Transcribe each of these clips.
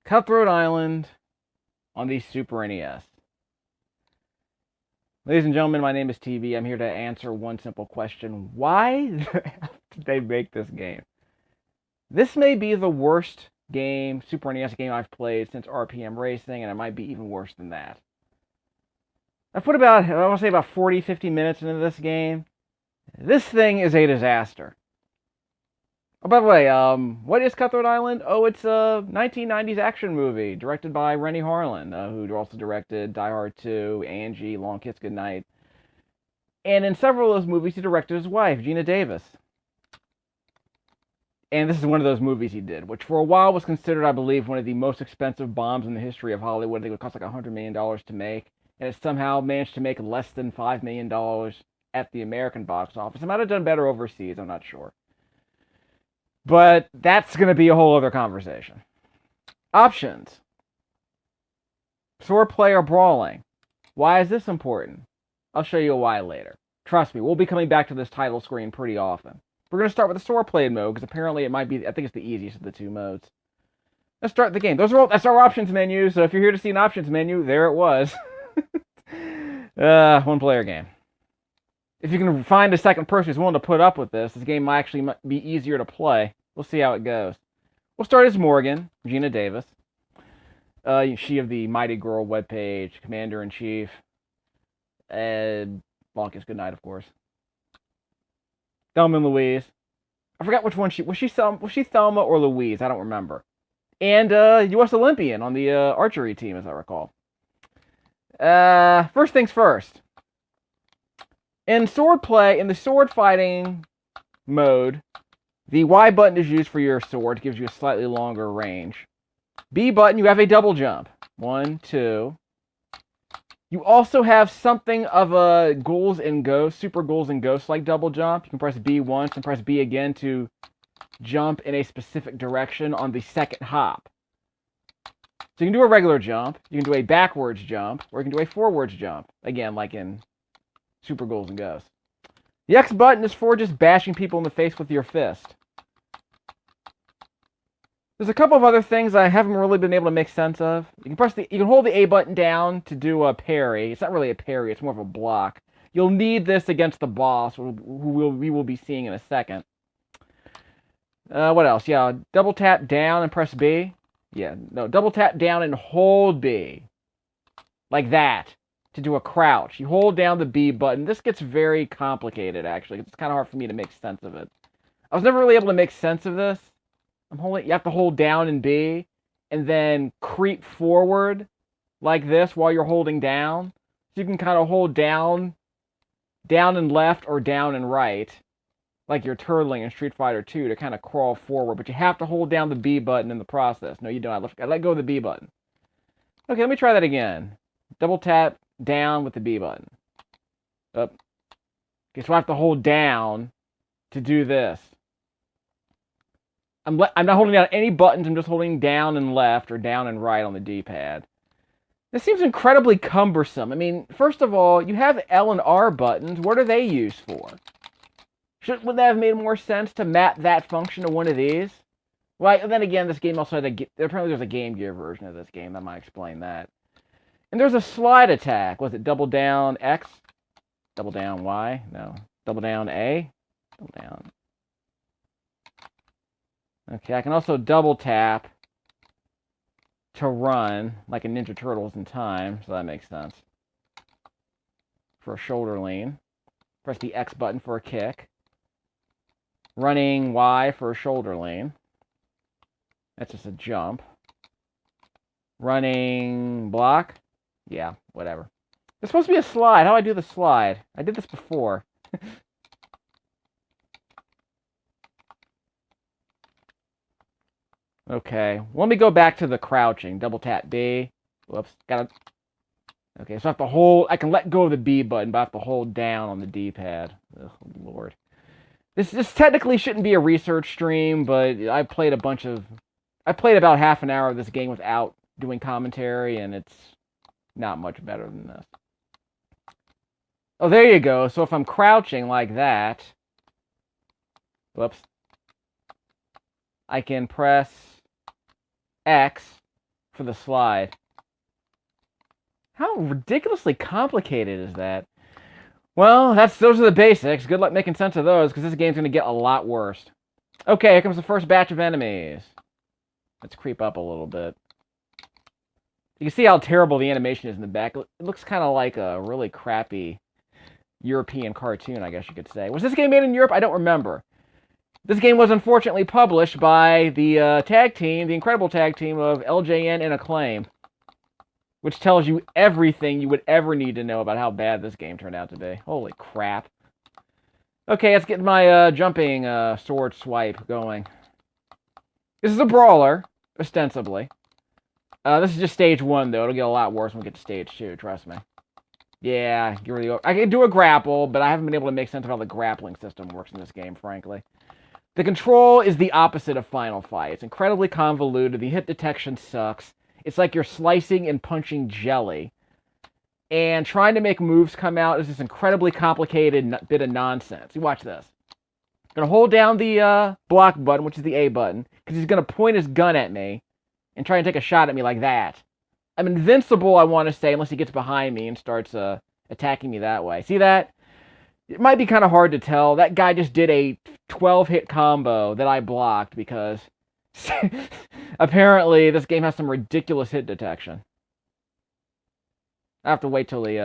Cutthroat Island on the Super NES. Ladies and gentlemen, my name is TV. I'm here to answer one simple question. Why did they make this game? This may be the worst game, Super NES game I've played since RPM Racing, and it might be even worse than that. I put about, I want to say about 40, 50 minutes into this game. This thing is a disaster. Oh, by the way, what is Cutthroat Island? Oh, it's a 1990s action movie directed by Renny Harlin, who also directed Die Hard 2, Angie, Long Kiss Goodnight. And in several of those movies, he directed his wife, Geena Davis. And this is one of those movies he did, which for a while was considered, I believe, one of the most expensive bombs in the history of Hollywood. I think it would cost like $100 million to make. And it somehow managed to make less than $5 million at the American box office. It might have done better overseas, I'm not sure. But that's going to be a whole other conversation. Options. Swordplay or brawling. Why is this important? I'll show you why later. Trust me, we'll be coming back to this title screen pretty often. We're going to start with the swordplay mode, because apparently it might be, I think it's the easiest of the two modes. Let's start the game. That's our options menu, so if you're here to see an options menu, there it was. One player game. If you can find a second person who's willing to put up with this game might actually be easier to play. We'll see how it goes. We'll start as Morgan, Geena Davis. She of the Mighty Girl webpage, Commander-in-Chief. Long Kiss Goodnight, of course. Thelma and Louise. I forgot which one was she Thelma or Louise? I don't remember. And U.S. Olympian on the archery team, as I recall. First things first. In swordplay, in the sword fighting mode, the Y button is used for your sword. It gives you a slightly longer range. B button, you have a double jump. 1, 2. You also have something of a ghouls and ghosts, super ghouls and ghosts like double jump. You can press B once and press B again to jump in a specific direction on the second hop. So you can do a regular jump, you can do a backwards jump, or you can do a forwards jump. Again, like in Super Ghouls and Ghosts. The X button is for just bashing people in the face with your fist. There's a couple of other things I haven't really been able to make sense of. You can hold the A button down to do a parry. It's not really a parry, it's more of a block. You'll need this against the boss, who we will be seeing in a second. What else? Yeah, double tap down and press B. Yeah, no, double tap down and hold B. Like that. To do a crouch. You hold down the B button. This gets very complicated, actually. It's kind of hard for me to make sense of it. I was never really able to make sense of this. You have to hold down and B, and then creep forward like this while you're holding down. So you can kind of hold down and left, or down and right, like you're turtling in Street Fighter 2 to kind of crawl forward. But you have to hold down the B button in the process. No, you don't. I let go of the B button. Okay, let me try that again. Double tap down with the B button. Up. Okay, so I have to hold down to do this. I'm not holding down any buttons. I'm just holding down and left or down and right on the D-pad. This seems incredibly cumbersome. I mean, first of all, you have L and R buttons. What are they used for? Wouldn't that have made more sense to map that function to one of these? Well, and then again, this game also had apparently there's a Game Gear version of this game. That might explain that. And there's a slide attack. Was it double down X? Double down Y? No. Double down A? Double down. Okay, I can also double tap to run, like in Ninja Turtles in Time, so that makes sense. For a shoulder lean. Press the X button for a kick. Running Y for a shoulder lean. That's just a jump. Running block. Yeah, whatever. There's supposed to be a slide. How do I do the slide? I did this before. Okay, let me go back to the crouching. Double tap B. Whoops, Okay, so I have to hold. I can let go of the B button, but I have to hold down on the D-pad. Oh, Lord. This technically shouldn't be a research stream, but I played about half an hour of this game without doing commentary, and it's not much better than this. Oh, there you go. So if I'm crouching like that, whoops, I can press X for the slide. How ridiculously complicated is that? Well, those are the basics. Good luck making sense of those, because this game's going to get a lot worse. Okay, here comes the first batch of enemies. Let's creep up a little bit. You can see how terrible the animation is in the back. It looks kind of like a really crappy European cartoon, I guess you could say. Was this game made in Europe? I don't remember. This game was unfortunately published by the tag team, the incredible tag team of LJN and Acclaim, which tells you everything you would ever need to know about how bad this game turned out to be. Holy crap. Okay, let's get my jumping sword swipe going. This is a brawler, ostensibly. This is just stage 1, though. It'll get a lot worse when we get to stage 2, trust me. Yeah, I can do a grapple, but I haven't been able to make sense of how the grappling system works in this game, frankly. The control is the opposite of Final Fight. It's incredibly convoluted. The hit detection sucks. It's like you're slicing and punching jelly. And trying to make moves come out is this incredibly complicated bit of nonsense. You watch this. I'm going to hold down the block button, which is the A button, because he's going to point his gun at me and try and take a shot at me like that. I'm invincible, I want to say, unless he gets behind me and starts attacking me that way. See that? It might be kind of hard to tell. That guy just did a 12-hit combo that I blocked because apparently this game has some ridiculous hit detection. I have to wait till he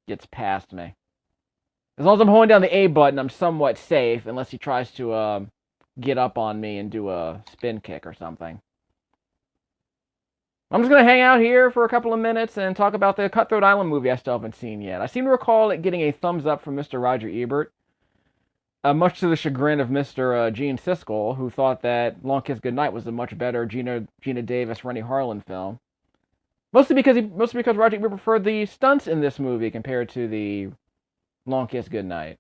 gets past me. As long as I'm holding down the A button, I'm somewhat safe, unless he tries to get up on me and do a spin kick or something. I'm just going to hang out here for a couple of minutes and talk about the Cutthroat Island movie I still haven't seen yet. I seem to recall it getting a thumbs up from Mr. Roger Ebert, much to the chagrin of Mr. Gene Siskel, who thought that Long Kiss Goodnight was a much better Geena Davis, Renny Harlin film. Mostly because Roger Ebert preferred the stunts in this movie compared to the Long Kiss Goodnight,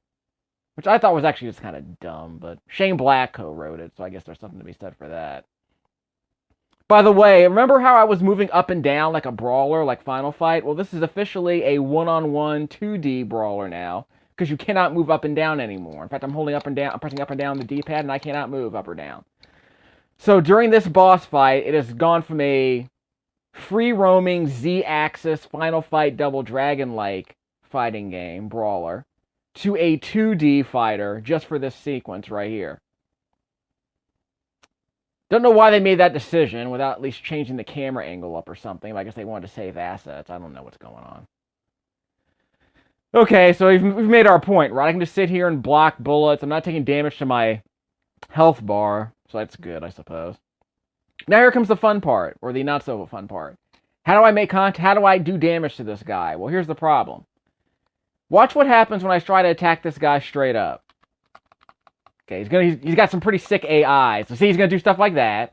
which I thought was actually just kind of dumb, but Shane Black co-wrote it, so I guess there's something to be said for that. By the way, remember how I was moving up and down like a brawler, like Final Fight? Well, this is officially a one-on-one 2D brawler now, because you cannot move up and down anymore. In fact, I'm pressing up and down the D-pad, and I cannot move up or down. So during this boss fight, it has gone from a free-roaming Z-axis Final Fight Double Dragon-like fighting game, brawler, to a 2D fighter just for this sequence right here. Don't know why they made that decision without at least changing the camera angle up or something. I guess they wanted to save assets. I don't know what's going on. Okay, so we've made our point, right? I can just sit here and block bullets. I'm not taking damage to my health bar, so that's good, I suppose. Now here comes the fun part, or the not-so-fun part. How do I make contact? How do I do damage to this guy? Well, here's the problem. Watch what happens when I try to attack this guy straight up. Okay, he's got some pretty sick AI. So see, he's gonna do stuff like that.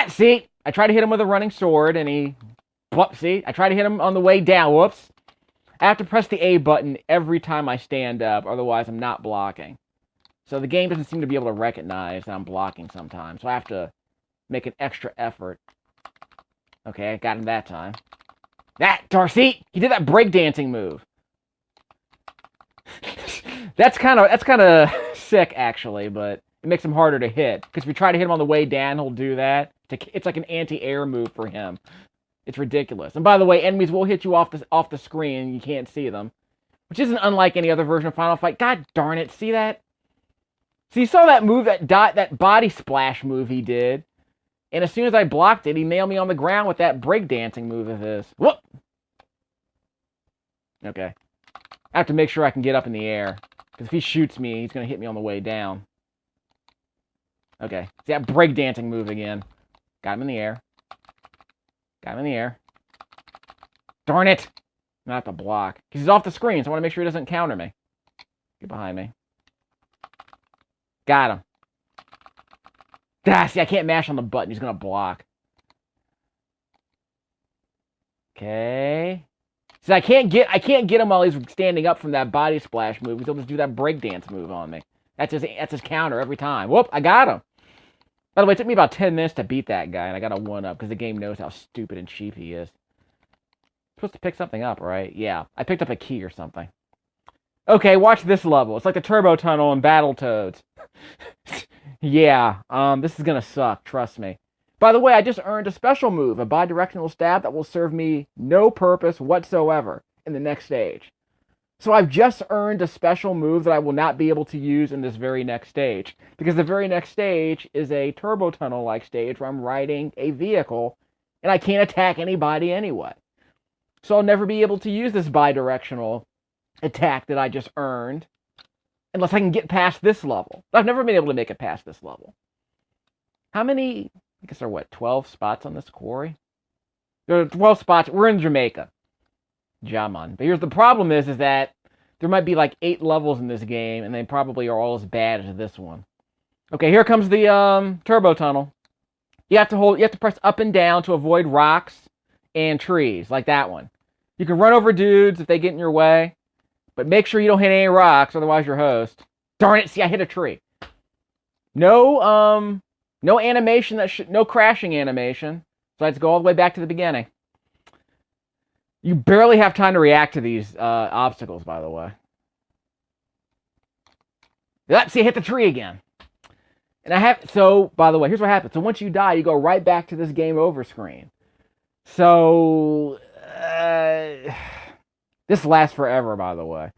See, I try to hit him with a running sword, and he, see, I try to hit him on the way down. Whoops. I have to press the A button every time I stand up, otherwise I'm not blocking. So the game doesn't seem to be able to recognize that I'm blocking sometimes, so I have to make an extra effort. Okay, I got him that time. Darcy, he did that breakdancing move. That's kind of sick, actually, but it makes him harder to hit. Because if you try to hit him on the way down, he'll do that. It's like an anti-air move for him. It's ridiculous. And by the way, enemies will hit you off the screen, and you can't see them. Which isn't unlike any other version of Final Fight. God darn it, see that? So you saw that move, that body splash move he did. And as soon as I blocked it, he nailed me on the ground with that breakdancing move of his. Whoop! Okay. I have to make sure I can get up in the air. Because if he shoots me, he's going to hit me on the way down. Okay. See that breakdancing move again. Got him in the air. Got him in the air. Darn it! I have to block. Because he's off the screen, so I want to make sure he doesn't counter me. Get behind me. Got him. See, I can't mash on the button. He's going to block. Okay. See, I can't get him while he's standing up from that body splash move. He'll just do that breakdance move on me. That's his counter every time. Whoop, I got him. By the way, it took me about 10 minutes to beat that guy, and I got a 1-up because the game knows how stupid and cheap he is. I'm supposed to pick something up, right? Yeah, I picked up a key or something. Okay, watch this level. It's like the Turbo Tunnel in Battletoads. Yeah, this is gonna suck, trust me. By the way, I just earned a special move, a bi-directional stab that will serve me no purpose whatsoever in the next stage. So I've just earned a special move that I will not be able to use in this very next stage. Because the very next stage is a Turbo Tunnel-like stage where I'm riding a vehicle and I can't attack anybody anyway. So I'll never be able to use this bi-directional attack that I just earned unless I can get past this level. I've never been able to make it past this level. How many, I guess there are what, 12 spots on this quarry? There are 12 spots. We're in Jamaica. Jaman. But here's the problem is that there might be like 8 levels in this game, and they probably are all as bad as this one. Okay, here comes the Turbo Tunnel. You have to press up and down to avoid rocks and trees, like that one. You can run over dudes if they get in your way, but make sure you don't hit any rocks, otherwise you're host. Darn it, see, I hit a tree. No animation, no crashing animation, so I have to go all the way back to the beginning. You barely have time to react to these obstacles, by the way. Let's see, I hit the tree again. And so, by the way, here's what happens. So once you die, you go right back to this game over screen. So, this lasts forever, by the way.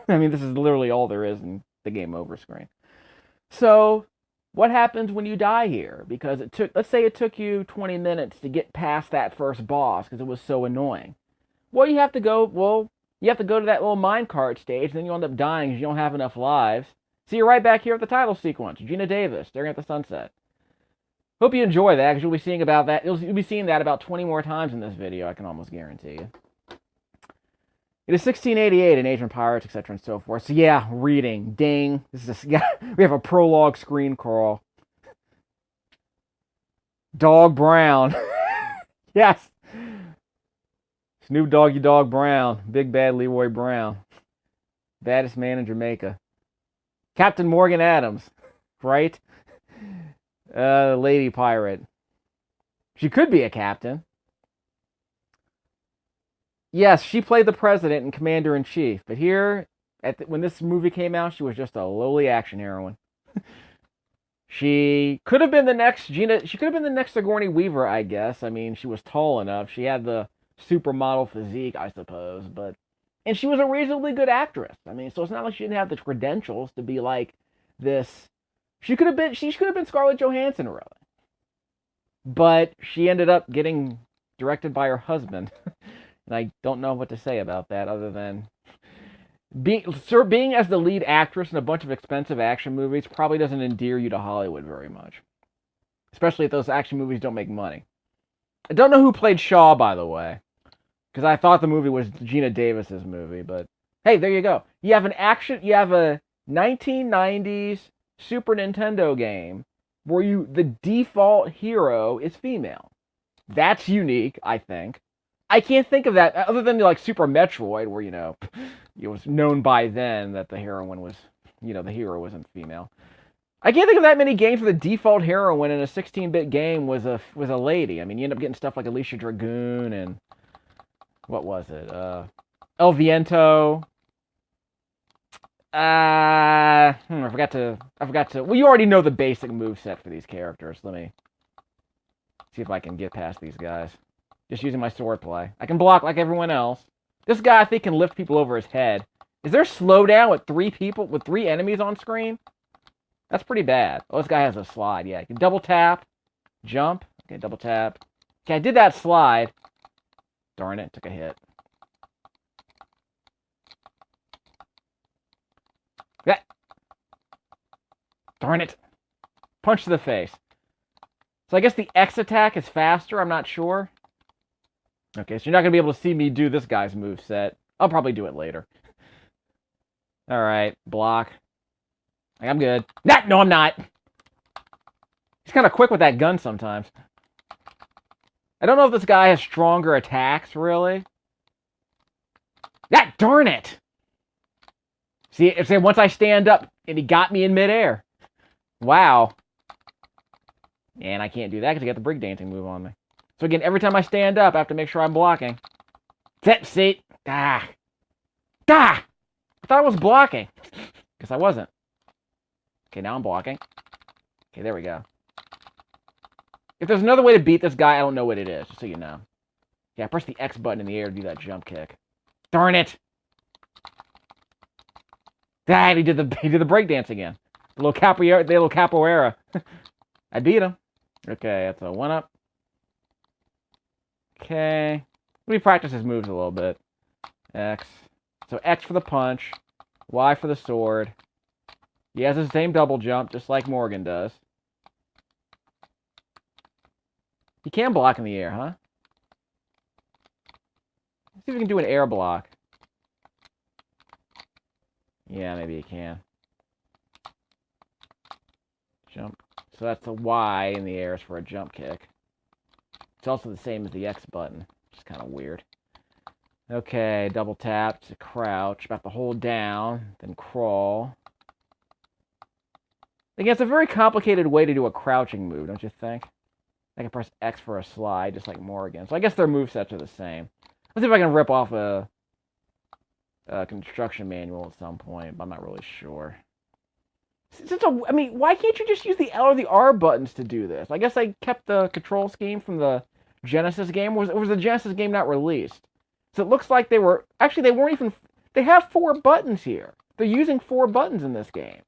I mean, this is literally all there is in the game over screen. So, what happens when you die here? Because let's say it took you 20 minutes to get past that first boss because it was so annoying. Well, you have to go to that little minecart stage, and then you end up dying because you don't have enough lives. See you right back here at the title sequence. Geena Davis, staring at the sunset. Hope you enjoy that, because you'll be seeing about that. You'll be seeing that about 20 more times in this video, I can almost guarantee you. It is 1688 in Age of Pirates, etc. and so forth. So yeah, reading. Ding. We have a prologue screen crawl. Dog Brown. Yes. Snoop Doggy Dogg Brown. Big Bad Leroy Brown. Baddest man in Jamaica. Captain Morgan Adams. Right? Lady Pirate. She could be a captain. Yes, she played the president and commander-in-chief. But here, when this movie came out, she was just a lowly action heroine. She could have been the next She could have been the next Sigourney Weaver, I guess. I mean, she was tall enough. She had the supermodel physique, I suppose. And she was a reasonably good actress. I mean, so it's not like she didn't have the credentials to be like this. She could have been Scarlett Johansson, really. But she ended up getting directed by her husband. And I don't know what to say about that other than being as the lead actress in a bunch of expensive action movies probably doesn't endear you to Hollywood very much. Especially if those action movies don't make money. I don't know who played Shaw, by the way. Because I thought the movie was Geena Davis's movie, but hey, there you go. You have a 1990s Super Nintendo game where the default hero is female. That's unique, I think. I can't think of that other than like Super Metroid, where it was known by then that the heroine was, the hero wasn't female. I can't think of that many games where the default heroine in a 16-bit game was a lady. I mean, you end up getting stuff like Alicia Dragoon and what was it? El Viento. I forgot to. Well, you already know the basic moveset for these characters. Let me see if I can get past these guys. Just using my swordplay. I can block like everyone else. This guy, I think, can lift people over his head. Is there slowdown with 3 enemies on screen? That's pretty bad. Oh, this guy has a slide. Yeah, you can double tap, jump. Okay, double tap. Okay, I did that slide. Darn it, took a hit. Yeah. Darn it. Punch to the face. So I guess the X attack is faster, I'm not sure. Okay, so you're not going to be able to see me do this guy's moveset. I'll probably do it later. Alright, block. I'm good. No, I'm not. He's kind of quick with that gun sometimes. I don't know if this guy has stronger attacks, really. Darn it! See, once I stand up, and he got me in midair. Wow. And I can't do that because I got the breakdancing move on me. So again, every time I stand up, I have to make sure I'm blocking. See? I thought I was blocking. Guess I wasn't. Okay, now I'm blocking. Okay, there we go. If there's another way to beat this guy, I don't know what it is, just so you know. Yeah, press the X button in the air to do that jump kick. Darn it! He did the breakdance again. The little capoeira. I beat him. Okay, that's a 1-up. Okay. Let me practice his moves a little bit. X. So X for the punch. Y for the sword. He has the same double jump, just like Morgan does. He can block in the air, huh? Let's see if we can do an air block. Yeah, maybe he can. Jump. So that's the Y in the air is for a jump kick. It's also the same as the X button, which is kind of weird. Okay, double tap to crouch. About to hold down, then crawl. Again, it's a very complicated way to do a crouching move, don't you think? I can press X for a slide, just like Morgan. So I guess their movesets are the same. Let's see if I can rip off a construction manual at some point, but I'm not really sure. I mean, why can't you just use the L or the R buttons to do this? I guess I kept the control scheme from the Genesis game. Was the Genesis game not released? So it looks like they were... Actually, they weren't even... They have 4 buttons here. They're using 4 buttons in this game.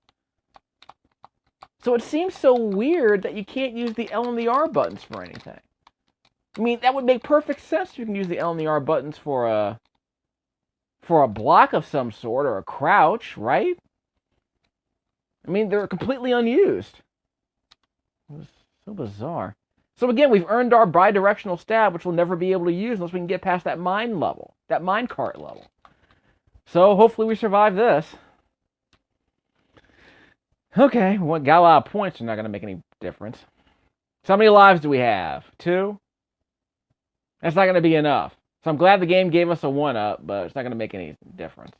So it seems so weird that you can't use the L and the R buttons for anything. I mean, that would make perfect sense if you can use the L and the R buttons for a block of some sort or a crouch, right? I mean, they're completely unused. It was so bizarre. So again, we've earned our bidirectional stab, which we'll never be able to use unless we can get past that mine level, that minecart level. So hopefully we survive this. Okay, well, got a lot of points. They're not going to make any difference. So how many lives do we have? 2? That's not going to be enough. So I'm glad the game gave us a 1-up, but it's not going to make any difference.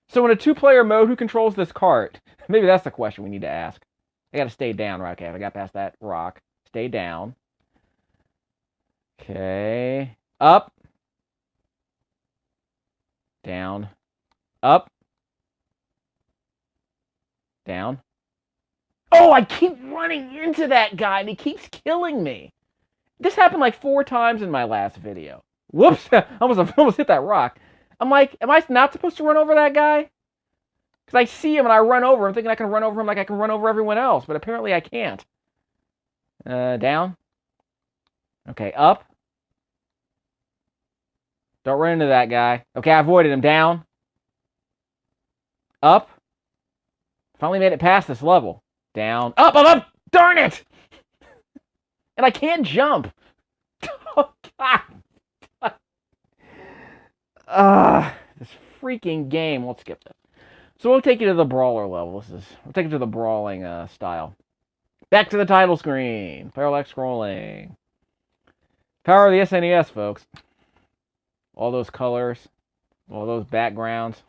So in a 2-player mode, who controls this cart? Maybe that's the question we need to ask. I got to stay down, right? Okay, I got past that rock. Stay down. Okay. Up. Down. Up. Down. Oh, I keep running into that guy, and he keeps killing me. This happened like 4 times in my last video. Whoops! I almost hit that rock. I'm like, am I not supposed to run over that guy? Because I see him and I run over him, thinking I can run over him like I can run over everyone else, but apparently I can't. Down. Okay, up. Don't run into that guy. Okay, I avoided him. Down. Up. Finally made it past this level. Down. Up, up, up! Darn it! And I can't jump. Oh, God. This freaking game. Let's skip this. So we'll take you to the brawler level. We'll take you to the brawling style. Back to the title screen. Parallax scrolling. Power of the SNES, folks. All those colors. All those backgrounds.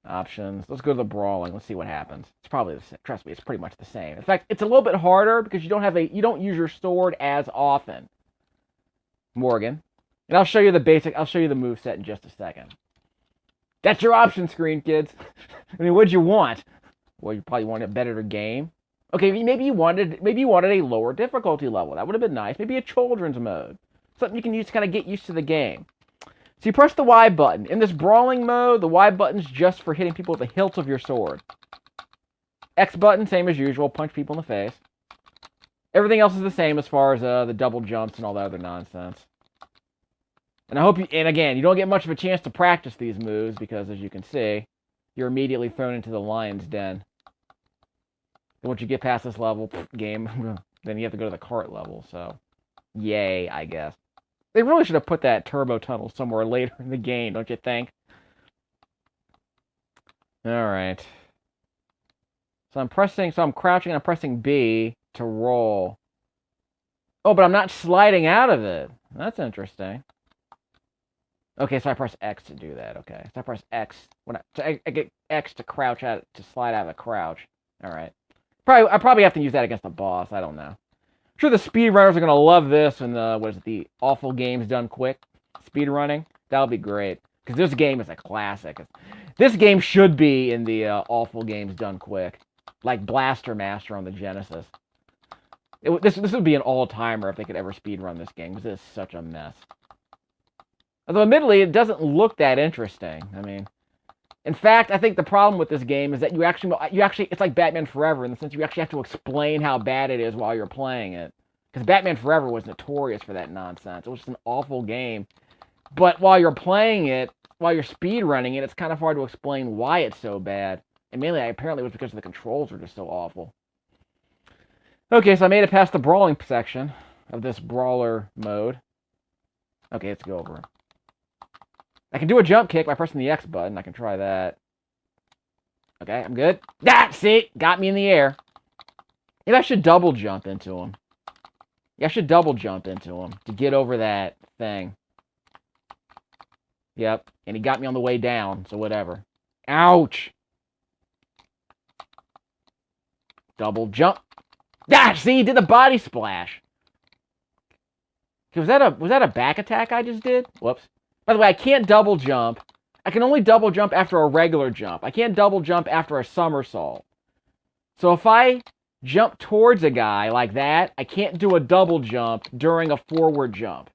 Options. Let's go to the brawling. Let's see what happens. It's probably the same. Trust me, it's pretty much the same. In fact, it's a little bit harder because you don't use your sword as often. Morgan. And I'll show you the moveset in just a second. That's your option screen, kids. I mean, what'd you want? Well, you probably wanted a better game. Okay, maybe you wanted a lower difficulty level. That would have been nice. Maybe a children's mode. Something you can use to kind of get used to the game. So you press the Y button. In this brawling mode, the Y button's just for hitting people with the hilt of your sword. X button, same as usual, punch people in the face. Everything else is the same as far as the double jumps and all that other nonsense. And again, you don't get much of a chance to practice these moves because, as you can see, you're immediately thrown into the lion's den. And once you get past this level, game, then you have to go to the cart level, so yay, I guess. They really should have put that turbo tunnel somewhere later in the game, don't you think? Alright. So I'm crouching and I'm pressing B to roll. Oh, but I'm not sliding out of it. That's interesting. Okay, so I press X to do that. Okay, so I press X I get X to crouch out to slide out of the crouch. All right. I probably have to use that against the boss. I don't know. I'm sure the speedrunners are gonna love this and the awful games done quick speed running. That'll be great. Because this game is a classic. This game should be in the awful games done quick. Like Blaster Master on the Genesis. This would be an all-timer if they could ever speedrun this game, because it's such a mess. Although, admittedly, it doesn't look that interesting. I mean, in fact, I think the problem with this game is that you actually, it's like Batman Forever in the sense you actually have to explain how bad it is while you're playing it. Because Batman Forever was notorious for that nonsense. It was just an awful game. But while you're playing it, while you're speedrunning it, it's kind of hard to explain why it's so bad. And mainly, apparently, it was because the controls were just so awful. Okay, so I made it past the brawling section of this brawler mode. Okay, let's go over. I can do a jump kick by pressing the X button. I can try that. Okay, I'm good. See? Got me in the air. Maybe I should double jump into him. Yeah, I should double jump into him to get over that thing. Yep, and he got me on the way down, so whatever. Ouch! Double jump. See, he did the body splash. Was that a back attack I just did? Whoops. By the way, I can't double jump. I can only double jump after a regular jump. I can't double jump after a somersault. So if I jump towards a guy like that, I can't do a double jump during a forward jump.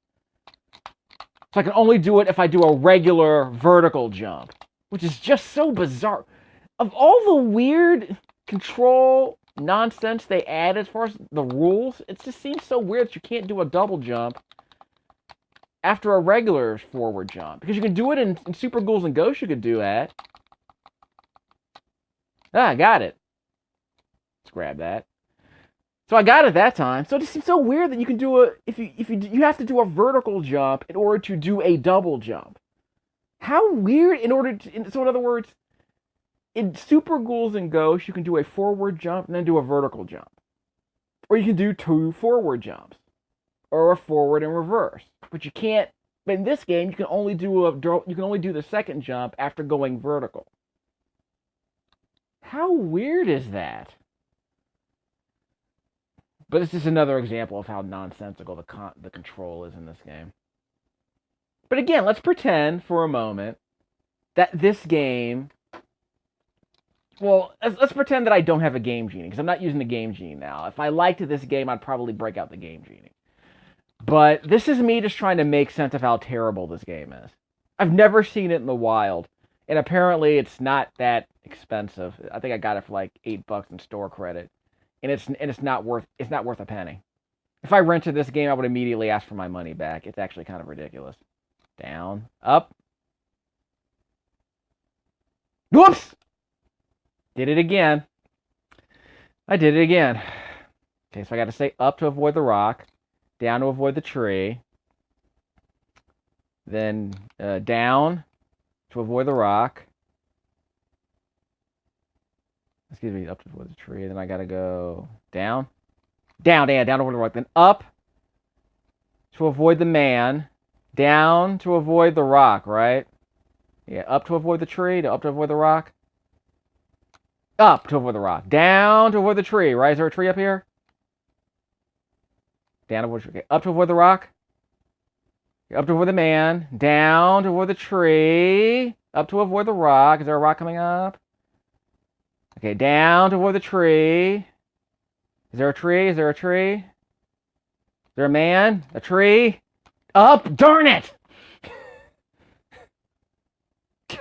So I can only do it if I do a regular vertical jump, which is just so bizarre. Of all the weird control nonsense they add as far as the rules, it just seems so weird that you can't do a double jump after a regular forward jump. Because you can do it in Super Ghouls and Ghosts, you could do that. I got it. Let's grab that. So I got it that time. So it just seems so weird that you can do you have to do a vertical jump in order to do a double jump. How weird! So in other words, in Super Ghouls and Ghosts, you can do a forward jump and then do a vertical jump. Or you can do 2 forward jumps. Or a forward and reverse. But you can't, but in this game, you can only do the second jump after going vertical. How weird is that? But it's just another example of how nonsensical the control is in this game. But again, let's pretend for a moment that this game... Well, let's pretend that I don't have a Game Genie, because I'm not using the Game Genie now. If I liked this game, I'd probably break out the Game Genie. But this is me just trying to make sense of how terrible this game is. I've never seen it in the wild, and apparently it's not that expensive. I think I got it for like $8 in store credit, and it's not worth a penny. If I rented this game, I would immediately ask for my money back. It's actually kind of ridiculous. Down, up. Whoops! Did it again. I did it again. Okay, so I got to stay up to avoid the rock, down to avoid the tree, then down to avoid the rock. Excuse me, up to avoid the tree. Then I got to go down to avoid the rock. Then up to avoid the man, down to avoid the rock, right? Yeah, up to avoid the tree, up to avoid the rock. Up to avoid the rock. Down to avoid the tree, right? Is there a tree up here? Down to avoid the tree. Okay. Up to avoid the rock. Up to avoid the man. Down to avoid the tree. Up to avoid the rock. Is there a rock coming up? Okay, down to avoid the tree. Is there a tree? Is there a tree? Is there a man? A tree? Up! Darn it!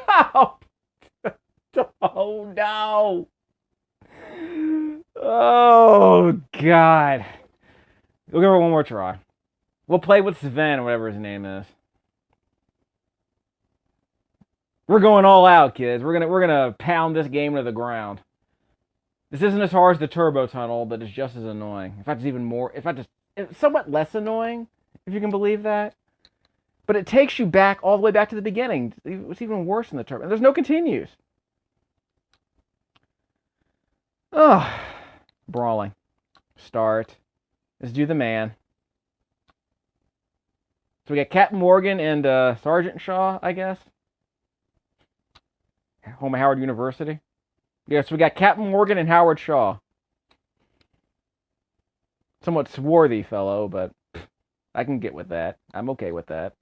Oh! Oh no! Oh God! We'll give her one more try. We'll play with Sven, whatever his name is. We're going all out, kids. We're gonna pound this game to the ground. This isn't as hard as the Turbo Tunnel, but it's just as annoying. In fact, it's even more. It's somewhat less annoying, if you can believe that. But it takes you back all the way back to the beginning. It's even worse than the Turbo. There's no continues. Oh, brawling. Start. Let's do the man. So we got Captain Morgan and Sergeant Shaw, I guess. Home of Howard University. Yeah, so we got Captain Morgan and Howard Shaw. Somewhat swarthy fellow, but I can get with that. I'm okay with that.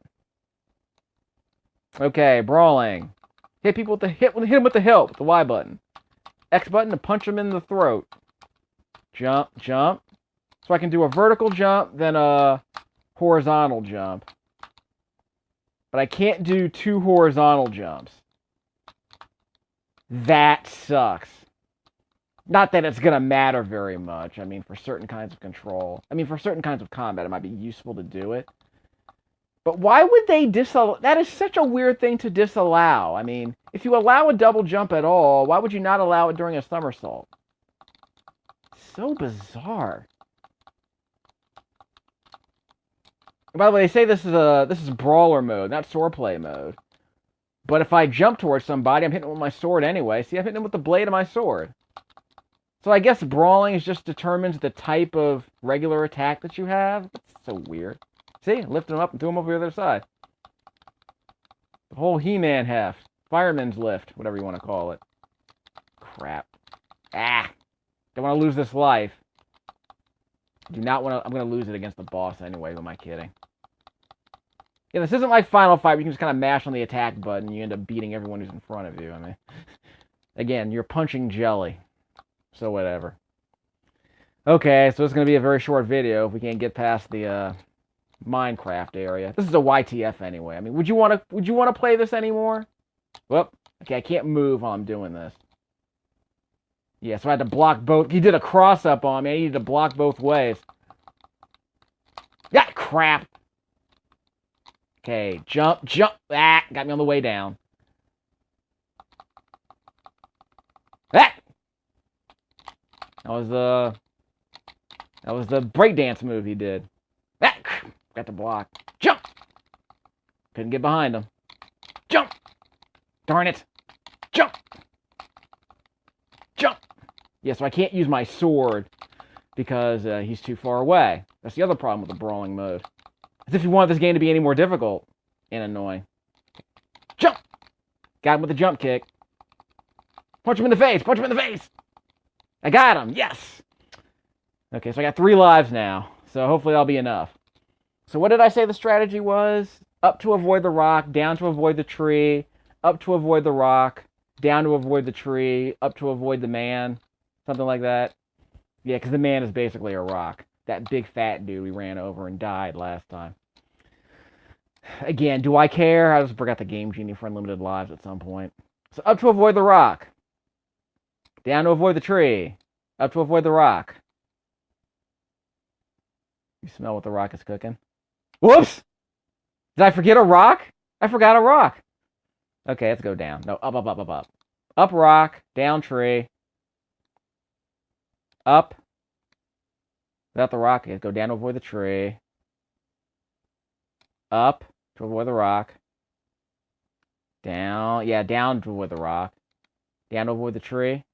Okay, brawling. Hit people with the hit him with the hilt, with the Y button. X button to punch him in the throat. Jump, jump. So I can do a vertical jump, then a horizontal jump. But I can't do 2 horizontal jumps. That sucks. Not that it's going to matter very much. I mean, for certain kinds of control. I mean, for certain kinds of combat, it might be useful to do it. But why would they disallow? That is such a weird thing to disallow. I mean, if you allow a double jump at all, why would you not allow it during a somersault? So bizarre. By the way, they say this is brawler mode, not swordplay mode. But if I jump towards somebody, I'm hitting them with my sword anyway. See, I'm hitting them with the blade of my sword. So I guess brawling just determines the type of regular attack that you have. That's so weird. See, lifting them up and threw them over the other side. The whole He-Man heft. Fireman's lift, whatever you want to call it. Crap. Ah! Don't want to lose this life. Do not want to... I'm going to lose it against the boss anyway, who am I kidding? Yeah, this isn't like Final Fight, where you can just kind of mash on the attack button and you end up beating everyone who's in front of you. I mean, again, you're punching jelly. So whatever. Okay, so it's going to be a very short video if we can't get past the Minecraft area. This is a YTF anyway. I mean, would you want to play this anymore? Well, okay, I can't move while I'm doing this. Yeah, so I had to block both. He did a cross-up on me. I needed to block both ways. Ah, crap. Okay, jump, jump. Ah, got me on the way down. Ah! That was the breakdance move he did. Ah! Got to block. Jump! Couldn't get behind him. Jump! Darn it. Jump! Jump! Yeah, so I can't use my sword because he's too far away. That's the other problem with the brawling mode. As if you want this game to be any more difficult and annoying. Jump! Got him with a jump kick. Punch him in the face! Punch him in the face! I got him! Yes! Okay, so I got 3 lives now. So hopefully that'll be enough. So what did I say the strategy was? Up to avoid the rock, down to avoid the tree, up to avoid the rock, down to avoid the tree, up to avoid the man. Something like that. Yeah, because the man is basically a rock. That big fat dude we ran over and died last time. Again, do I care? I just forgot the Game Genie for unlimited lives at some point. So up to avoid the rock. Down to avoid the tree. Up to avoid the rock. You smell what the rock is cooking? Whoops! Did I forget a rock? I forgot a rock. Okay, let's go down. No, up, up, up, up, up. Up rock, down tree. Up. Without the rock, go down to avoid the tree. Up to avoid the rock. Down, yeah, down to avoid the rock. Down to avoid the tree.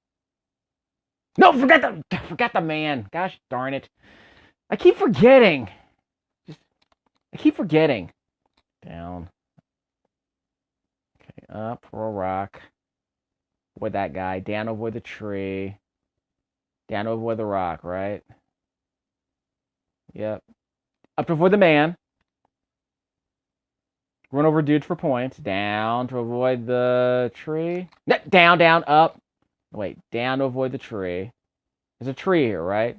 No, forgot the man. Gosh darn it. I keep forgetting. I keep forgetting. Down. Okay, up for a rock. Avoid that guy. Down to avoid the tree. Down to avoid the rock, right? Yep. Up to avoid the man. Run over dudes for points. Down to avoid the tree. No, down, down, up. Wait, down to avoid the tree. There's a tree here, right?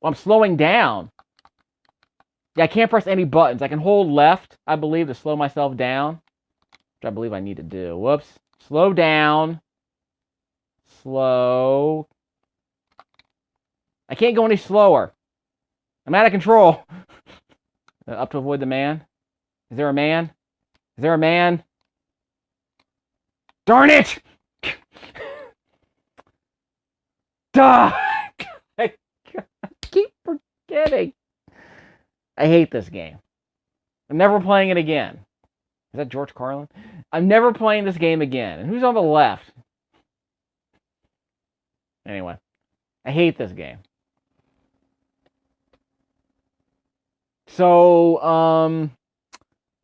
I'm slowing down. Yeah, I can't press any buttons. I can hold left, I believe, to slow myself down. Which I believe I need to do. Whoops. Slow down. Slow. I can't go any slower. I'm out of control. Up to avoid the man. Is there a man? Is there a man? Darn it! Duh! I keep forgetting. I hate this game. I'm never playing it again. Is that George Carlin? I'm never playing this game again. And who's on the left? Anyway, I hate this game. So,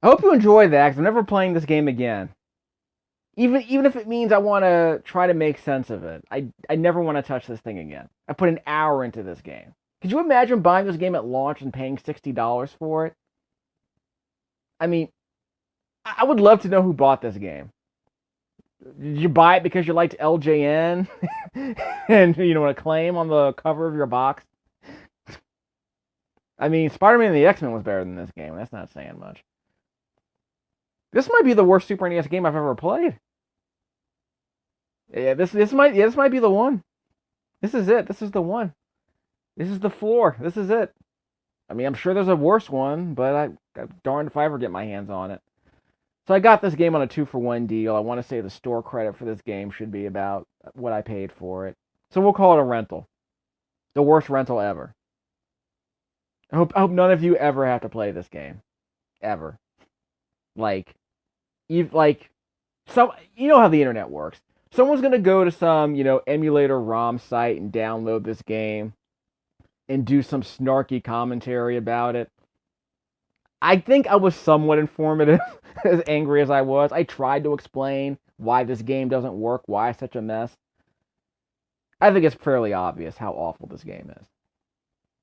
I hope you enjoyed that, because I'm never playing this game again. Even if it means I want to try to make sense of it. I never want to touch this thing again. I put an hour into this game. Could you imagine buying this game at launch and paying $60 for it? I mean, I would love to know who bought this game. Did you buy it because you liked LJN and Acclaim on the cover of your box? I mean, Spider-Man and the X-Men was better than this game. That's not saying much. This might be the worst Super NES game I've ever played. Yeah, this might be the one. This is it. This is the one. This is the floor. This is it. I mean, I'm sure there's a worse one, but I'm darned if I ever get my hands on it. So I got this game on a 2-for-1 deal. I want to say the store credit for this game should be about what I paid for it. So we'll call it a rental. The worst rental ever. I hope none of you ever have to play this game. Ever. Like, some, you know how the internet works. Someone's gonna go to some, emulator ROM site and download this game and do some snarky commentary about it. I think I was somewhat informative, as angry as I was. I tried to explain why this game doesn't work, why it's such a mess. I think it's fairly obvious how awful this game is.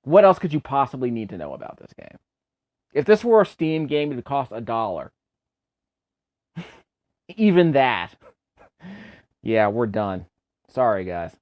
What else could you possibly need to know about this game? If this were a Steam game, it would cost $1. Even that. Yeah, we're done. Sorry, guys.